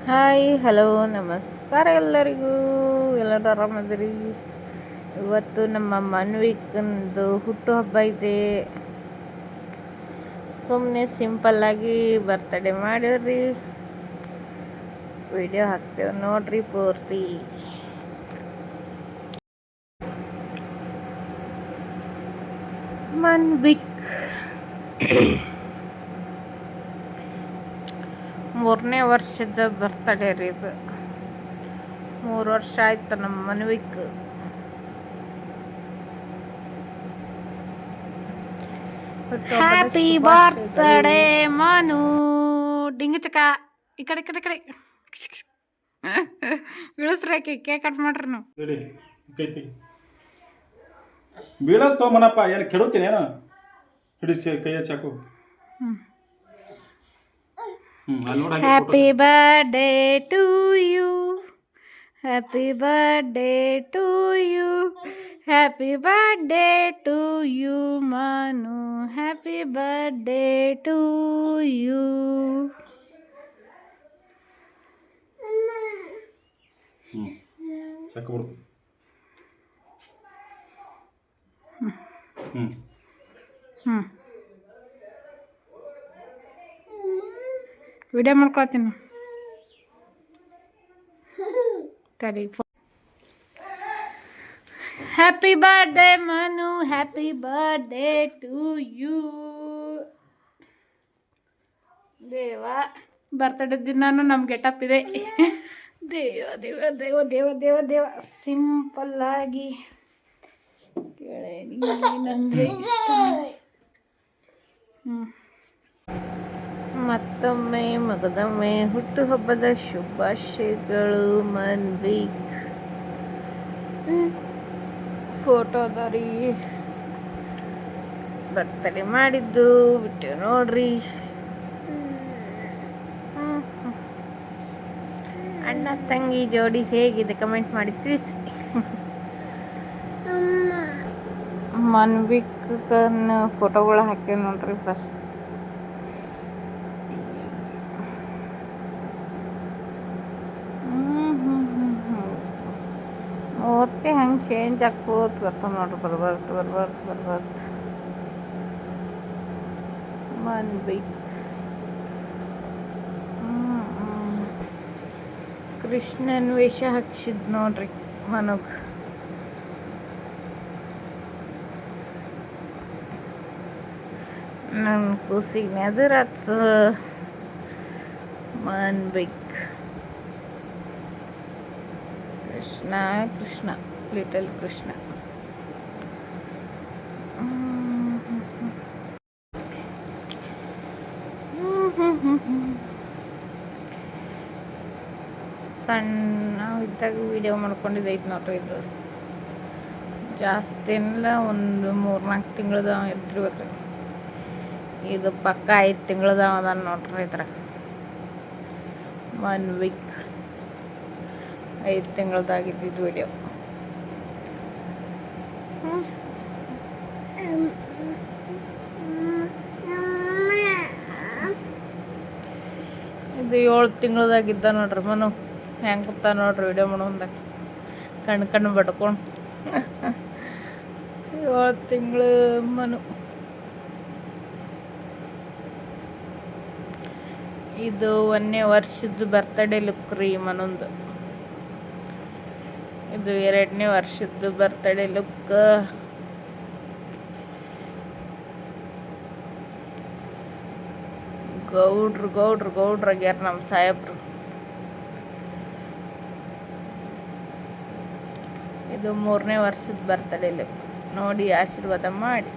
Hi hello ನಮಸ್ಕಾರ ಎಲ್ಲರಿಗೂ. ಎಲ್ಲರೂ ಆರಾಮದಿರಿ? ಇವತ್ತು ನಮ್ಮ ಮನ್ವಿಕಂದು ಹುಟ್ಟುಹಬ್ಬ ಇದೆ. ಸುಮ್ಮನೆ ಸಿಂಪಲ್ಲಾಗಿ ಬರ್ತಡೇ ಮಾಡಿವ್ರಿ. ವಿಡಿಯೋ ಹಾಕ್ತೇವೆ ನೋಡ್ರಿ ಪೂರ್ತಿ. ಮನ್ವಿಕ್ 3ನೇ ವರ್ಷದ ಬರ್ತಡೇ ರೀ ಇದು. 3 ವರ್ಷ ಆಯ್ತು ನಮ್ಮ ಮನ್ವಿಕ್. Happy birthday Manu. ಡಿಂಗು ಚಕ ಈ ಕಡೆ ಕಡೆ ಕಡೆ ಇಳಿಸ್ರಿ ಕೇಕ್ ಕಟ್ ಮಾಡ್ರಿ ನೀವು. ಬೀಳೋದು ತೊಗೊಂಬನಪ್ಪ, ಏನು ಕೆಡುತ್ತೀನಿ ಏನು ಹಿಡಿಸಿ ಕೈಯ ಚಾಕು. Happy birthday to you, happy birthday to you, happy birthday to you Manu, happy birthday to you. ಚಾಕು ಬಿಡು. ವಿಡಿಯೋ ಮಾಡ್ಕೊಳ್ತೀನಿ ತಡಿ. Happy birthday Manu, happy birthday to you. ದೇವ ಬರ್ತಡೇ ದಿನಾನು ನಮ್ಮ ಗೆಟಪ್ ಇದೆ. ದೇವ ದೇವ ದೇವ ದೇವ ದೇವ ದೇವ ಸಿಂಪಲ್ಲಾಗಿ ಕೇಳೇನಿ ನನಗೆ ಇಷ್ಟ. ಮತ್ತೊಮ್ಮೆ ಮಗದೊಮ್ಮೆ ಹುಟ್ಟುಹಬ್ಬದ ಶುಭಾಶಯಗಳು ಮನ್ವಿಕ್. ಫೋಟೋದರಿ ಬರ್ತಡೇ ಮಾಡಿದ್ದು ಬಿಟ್ಟು ನೋಡ್ರಿ. ಅಣ್ಣ ತಂಗಿ ಜೋಡಿ ಹೇಗಿದೆ ಕಮೆಂಟ್ ಮಾಡಿ ತಿಳಿಸಿ. ಮನ್ವಿಕ್ನ ಫೋಟೋಗಳು ಹಾಕಿ ನೋಡ್ರಿ ಫಸ್ಟ್. ಓದ್ತೆ ಹಂಗೆ ಚೇಂಜ್ ಆಗ್ಕೋತ ಬರ್ತದೆ ನೋಡ್ರಿ. ಬರ್ಬಾರ್ದು ಮನ್ವಿಕ್. ಕೃಷ್ಣನ್ ವೇಷ ಹಾಕ್ಸಿದ್ ನೋಡ್ರಿ ಮನೋಗ್. ನನ್ನ ಕೂಸಿಗೆ ನೆದರತ್ ಮನ್ವಿಕ್. ಕೃಷ್ಣ ಕೃಷ್ಣ ಲಿಟಲ್ ಕೃಷ್ಣ. ಸಣ್ಣ ಇದ್ದಾಗ ವಿಡಿಯೋ ಮಾಡ್ಕೊಂಡಿದ್ದೈತೆ ನೋಡ್ರಿ. ಇದು ಜಾಸ್ತಿ ಏನಿಲ್ಲ, ಒಂದು 3-4 ತಿಂಗಳದ ಇದ್ದಿರ್ಬೇಕು. ಇದು ಪಕ್ಕ 5 ತಿಂಗಳದ ಅದಾನ ನೋಡ್ರಿ. ಇದ್ರ ಮನ್ವಿಕ್ 5 ತಿಂಗಳದಾಗಿದ್ದು ವಿಡಿಯೋ. ಇದು 7 ತಿಂಗಳದಾಗಿದ್ದ ನೋಡ್ರಿ ಮನು. ಹೆಂಗೆ ಕೂತ ನೋಡ್ರಿ ವಿಡಿಯೋ ಮಾಡೋದಾಗ ಕಣ್ಣು ಬಡ್ಕೊಂಡು. 7 ತಿಂಗಳು ಮನು. ಇದು 1ನೇ ವರ್ಷದ ಬರ್ತಡೇ ಲುಕ್ ರೀ ಮನೊಂದು. ಇದು 2ನೇ ವರ್ಷದ ಬರ್ತಡೇ ಲುಕ್. ಗೌಡ್ರಾಗ್ಯಾರ ನಮ್ಮ ಸಾಹೇಬ್ರು. ಇದು 3ನೇ ವರ್ಷದ ಬರ್ತಡೇ ಲುಕ್. ನೋಡಿ ಆಶೀರ್ವಾದ ಮಾಡಿ.